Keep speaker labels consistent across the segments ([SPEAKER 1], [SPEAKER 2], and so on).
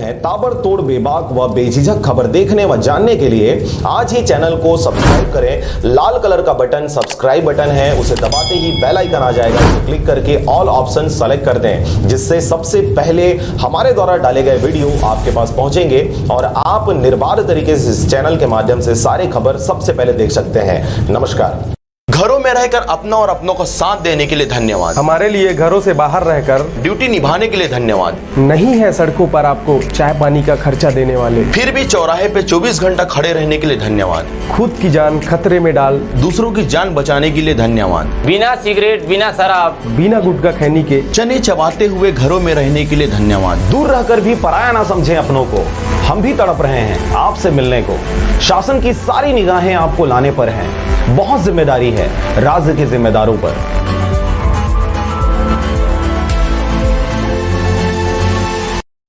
[SPEAKER 1] ताबड़तोड़ बेबाक व बेझिझक खबर देखने व जानने के लिए आज ही चैनल को सब्सक्राइब करें। लाल कलर का बटन सब्सक्राइब बटन है, उसे दबाते ही बेल आइकन आ जाएगा, उसे क्लिक करके ऑल ऑप्शन सेलेक्ट कर दें, जिससे सबसे पहले हमारे द्वारा डाले गए वीडियो आपके पास पहुंचेंगे और आप निर्बाध तरीके से इस चैनल के माध्यम से सारी खबर सबसे पहले देख सकते हैं। नमस्कार।
[SPEAKER 2] घरों में रहकर अपना और अपनों को साथ देने के लिए धन्यवाद।
[SPEAKER 3] हमारे लिए घरों से बाहर रहकर
[SPEAKER 2] ड्यूटी निभाने के लिए धन्यवाद।
[SPEAKER 3] नहीं है सड़कों पर आपको चाय पानी का खर्चा देने वाले,
[SPEAKER 2] फिर भी चौराहे पे 24 घंटा खड़े रहने के लिए धन्यवाद।
[SPEAKER 3] खुद की जान खतरे में डाल
[SPEAKER 2] दूसरों की जान बचाने के लिए धन्यवाद।
[SPEAKER 4] बिना सिगरेट, बिना शराब,
[SPEAKER 3] बिना गुटखा खैनी के
[SPEAKER 2] चने चबाते हुए घरों में रहने के लिए धन्यवाद।
[SPEAKER 1] दूर रहकर भी पराया ना समझें अपनों को, हम भी तड़प रहे हैं आपसे मिलने को। शासन की सारी निगाहें आपको लाने पर हैं, बहुत जिम्मेदारी है राज्य के जिम्मेदारों पर।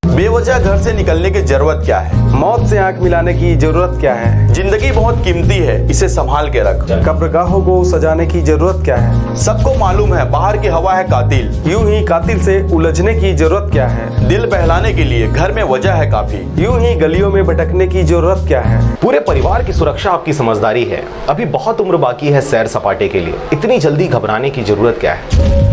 [SPEAKER 2] बेवजह घर से निकलने की जरूरत क्या है?
[SPEAKER 3] मौत से आंख मिलाने की जरूरत क्या है?
[SPEAKER 2] जिंदगी बहुत कीमती है, इसे संभाल के रख।
[SPEAKER 3] कब्रगाहों को सजाने की जरूरत क्या है?
[SPEAKER 2] सबको मालूम है बाहर की हवा है कातिल।
[SPEAKER 3] यूं ही कातिल से उलझने की जरूरत क्या है?
[SPEAKER 2] दिल बहलाने के लिए घर में वजह है काफी।
[SPEAKER 3] यूं ही गलियों में भटकने की जरूरत क्या है?
[SPEAKER 1] पूरे परिवार की सुरक्षा आपकी समझदारी है। अभी बहुत उम्र बाकी है सैर सपाटे के लिए, इतनी जल्दी घबराने की जरूरत क्या है?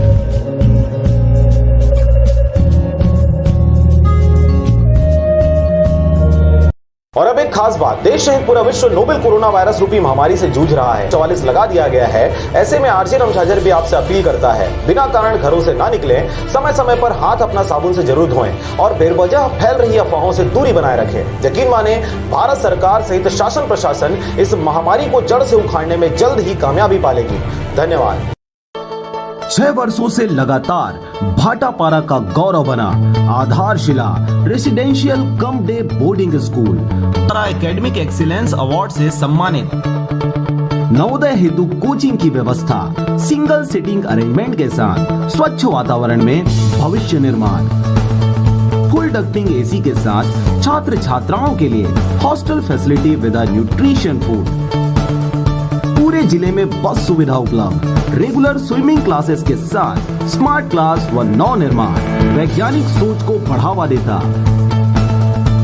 [SPEAKER 1] और अब एक खास बात, देश सहित पूरा विश्व नोवेल कोरोना वायरस रूपी महामारी से जूझ रहा है। 44 लगा दिया गया है। ऐसे में आरजे रमझाझर भी आपसे अपील करता है, बिना कारण घरों से ना निकलें, समय समय पर हाथ अपना साबुन से जरूर धोएं और बेवजह फैल रही अफवाहों से दूरी बनाए रखें। यकीन माने, भारत सरकार सहित शासन प्रशासन इस महामारी को जड़ से उखाड़ने में जल्द ही कामयाबी पालेगी। धन्यवाद।
[SPEAKER 5] 6 वर्षों से लगातार भाटापारा का गौरव बना आधारशिला residential cum day boarding school academic excellence award से सम्मानित। नवोदय हेतु कोचिंग की व्यवस्था, सिंगल सीटिंग अरेंजमेंट के साथ स्वच्छ वातावरण में भविष्य निर्माण। फुल डक्टिंग एसी के साथ छात्र छात्राओं के लिए hostel facility with nutrition food. पूरे जिले में बस सुविधा उपलब्ध, रेगुलर स्विमिंग क्लासेस के साथ स्मार्ट क्लास व नव निर्माण वैज्ञानिक सोच को बढ़ावा देता।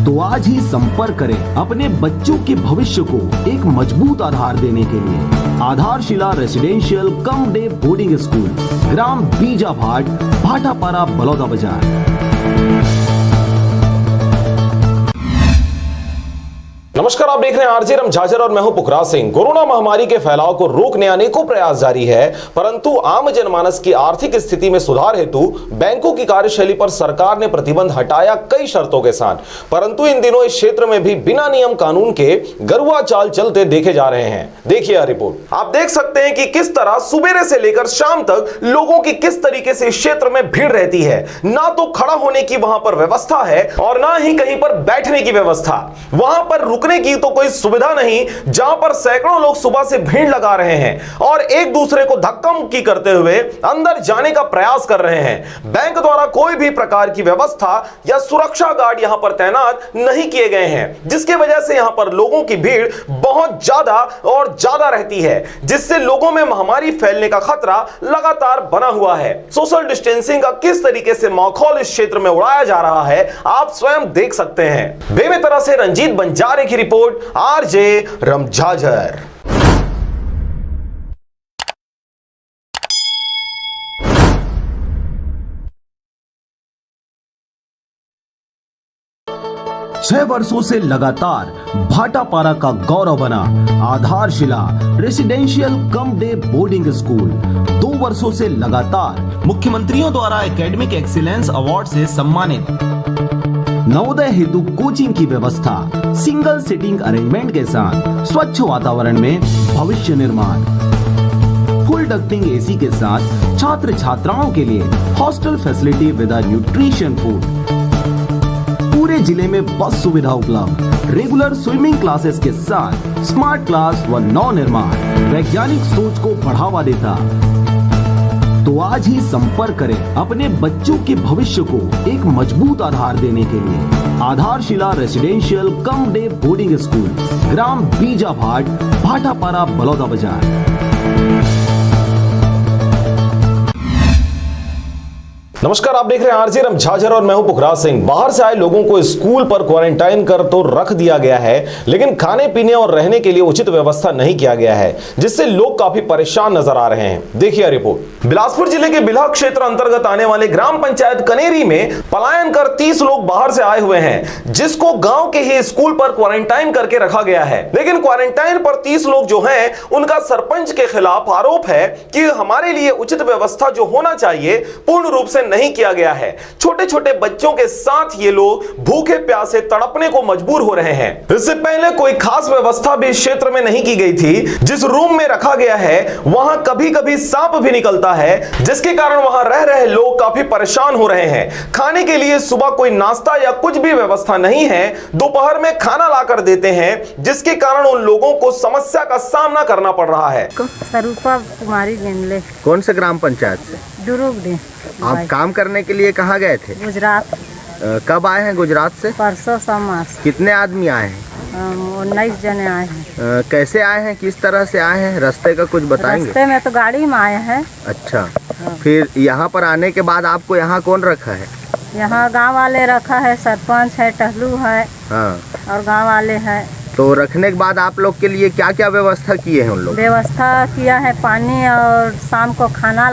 [SPEAKER 5] तो आज ही संपर्क करें अपने बच्चों के भविष्य को एक मजबूत आधार देने के लिए। Adharshila residential cum day boarding school, ग्राम बीजाभाट, भाटापारा, बलौदा बाजार।
[SPEAKER 1] नमस्कार, आप देख रहे हैं आरजे रमझाझर और मैं हूं पुखराज सिंह। कोरोना महामारी के फैलाव को रोकने अनेकों प्रयास जारी है, परंतु आम जनमानस की आर्थिक स्थिति में सुधार हेतु बैंकों की कार्यशैली पर सरकार ने प्रतिबंध हटाया कई शर्तों के साथ। परंतु इन दिनों इस क्षेत्र में भी बिना नियम कानून के गरुआ चाल चलते देखे जा रहे हैं। देखिए यह रिपोर्ट। आप देख सकते हैं कि किस तरह सुबेरे से लेकर शाम तक लोगों की किस तरीके से इस क्षेत्र में भीड़ रहती है। ना तो खड़ा होने की वहां पर व्यवस्था है और ना ही कहीं पर बैठने की व्यवस्था। वहां पर रुकने की तो कोई सुविधा नहीं, जहां पर सैकड़ों लोग सुबह से भीड़ लगा रहे हैं और एक दूसरे को धक्का मुक्की करते हुए अंदर जाने का प्रयास कर रहे हैं। बैंक द्वारा कोई भी प्रकार की व्यवस्था या सुरक्षा गार्ड यहां पर तैनात नहीं किए गए हैं, जिसके वजह से यहां पर लोगों की भीड़ बहुत ज्यादा और ज्यादा रहती है, जिससे लोगों में महामारी फैलने का खतरा लगातार बना हुआ है। सोशल डिस्टेंसिंग का किस तरीके से माहौल इस क्षेत्र में उड़ाया जा रहा है, आप स्वयं देख सकते हैं। बेमेतरा से रंजीत बंजारे की रिपोर्ट, आरजे रमझाझर।
[SPEAKER 5] छह वर्षों से लगातार भाटापारा का गौरव बना आधारशिला residential cum day boarding school 2 वर्षों से लगातार मुख्यमंत्रियों द्वारा एकेडमिक एक्सीलेंस अवार्ड से सम्मानित। नवोदय हेतु कोचिंग की व्यवस्था, सिंगल सीटिंग अरेंजमेंट के साथ स्वच्छ वातावरण में भविष्य निर्माण। फुल डक्टिंग एसी के साथ छात्र छात्राओं के लिए hostel facility with nutrition food. पूरे जिले में बस सुविधा उपलब्ध, रेगुलर स्विमिंग क्लासेस के साथ स्मार्ट क्लास व नव निर्माण वैज्ञानिक सोच को बढ़ावा देता। तो आज ही संपर्क करें अपने बच्चों के भविष्य को एक मजबूत आधार देने के लिए। Adharshila residential cum day boarding school, ग्राम बीजाभाट, भाटापारा, बलौदा बाजार।
[SPEAKER 1] नमस्कार, आप देख रहे हैं आरजीएम झाझर और मैं हूं पुखराज सिंह। बाहर से आए लोगों को स्कूल पर क्वारंटाइन कर तो रख दिया गया है, लेकिन खाने पीने और रहने के लिए उचित व्यवस्था नहीं किया गया है, जिससे लोग काफी परेशान नजर आ रहे हैं। देखिए रिपोर्ट। बिलासपुर जिले के बिल्हा क्षेत्र अंतर्गत आने वाले ग्राम पंचायत कनेरी में पलायन कर 30 लोग बाहर से आए हुए हैं, जिसको गांव के ही स्कूल पर क्वारंटाइन करके रखा गया है। लेकिन क्वारंटाइन पर 30 लोग जो हैं, उनका सरपंच के खिलाफ आरोप है कि हमारे लिए उचित व्यवस्था जो होना चाहिए पूर्ण रूप से नहीं किया गया है। छोटे छोटे बच्चों के साथ ये लोग भूखे प्यासे तड़पने को मजबूर हो रहे हैं। इससे पहले कोई खास व्यवस्था भी इस क्षेत्र में नहीं की गई थी। जिस रूम में रखा गया है वहां कभी कभी सांप भी निकलता है, जिसके कारण वहां रह रहे लोग काफी परेशान हो रहे हैं। खाने के लिए सुबह कोई नाश्ता या कुछ भी व्यवस्था नहीं है। दोपहर में खाना लाकर देते हैं, जिसके कारण उन लोगों को समस्या का सामना करना पड़ रहा है।
[SPEAKER 6] स्वरूपा कुमारी गेंदले,
[SPEAKER 7] कौन से ग्राम पंचायत से?
[SPEAKER 6] दुरुगडी।
[SPEAKER 7] आप काम करने के लिए कहाँ गए थे?
[SPEAKER 6] गुजरात।
[SPEAKER 7] कब आए हैं गुजरात से?
[SPEAKER 6] परसों समास।
[SPEAKER 7] कितने आदमी आए हैं?
[SPEAKER 6] 19 जने आए हैं।
[SPEAKER 7] कैसे आए हैं, किस तरह से आए हैं, रास्ते का कुछ बताएंगे?
[SPEAKER 6] रास्ते में तो गाड़ी में आए हैं।
[SPEAKER 7] अच्छा, फिर यहाँ पर आने के बाद आपको यहाँ कौन रखा है?
[SPEAKER 6] यहाँ गांव वाले रखा है, सरपंच है, टहलू है।
[SPEAKER 7] हाँ,
[SPEAKER 6] और गांव वाले हैं।
[SPEAKER 7] तो रखने के बाद आप लोग के लिए क्या क्या व्यवस्था किए हैं उन लोग?
[SPEAKER 6] व्यवस्था किया है, पानी और शाम को खाना